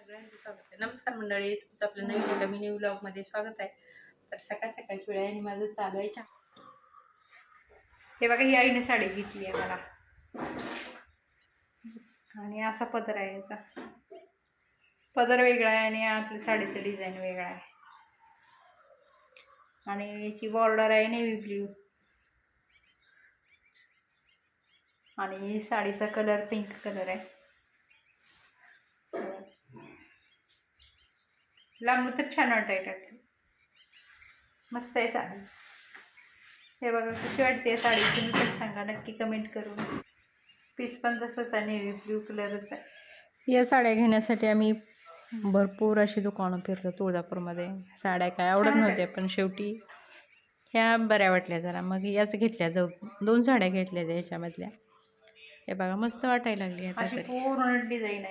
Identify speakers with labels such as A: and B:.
A: सगळ्यांचं स्वागत आहे. नमस्कार मंडळी, तुमचं आपल्या नवीन मिनी व्लॉगमध्ये स्वागत आहे. तर सकाळ सकाळची वेळ आहे आणि माझं चालू आहे चहा. हे बघा, ही आईने साडी घेतली आहे मला आणि असा पदर आहे. याचा पदर वेगळा आहे आणि आतली साडीचं डिझाईन वेगळा आहे आणि याची बॉर्डर आहे नेव्ही ब्ल्यू आणि साडीचा कलर पिंक कलर आहे. लांब तर छान वाटायला मस्त आहे साडी. हे बघा कशी वाटते साडी, तुम्ही पण सांगा नक्की कमेंट करून. पीस पण तसंच आहे, नेव्ही ब्ल्यू कलरच आहे. या साड्या घेण्यासाठी आम्ही भरपूर अशी दुकानं फिरलो तुळजापूरमध्ये. साड्या काय आवडत नव्हत्या पण शेवटी ह्या बऱ्या वाटल्या जरा, मग याच घेतल्या. दोन साड्या घेतल्या याच्यामधल्या. हे बघा मस्त वाटायला लागली आता. पूर्ण डिझाईन आहे.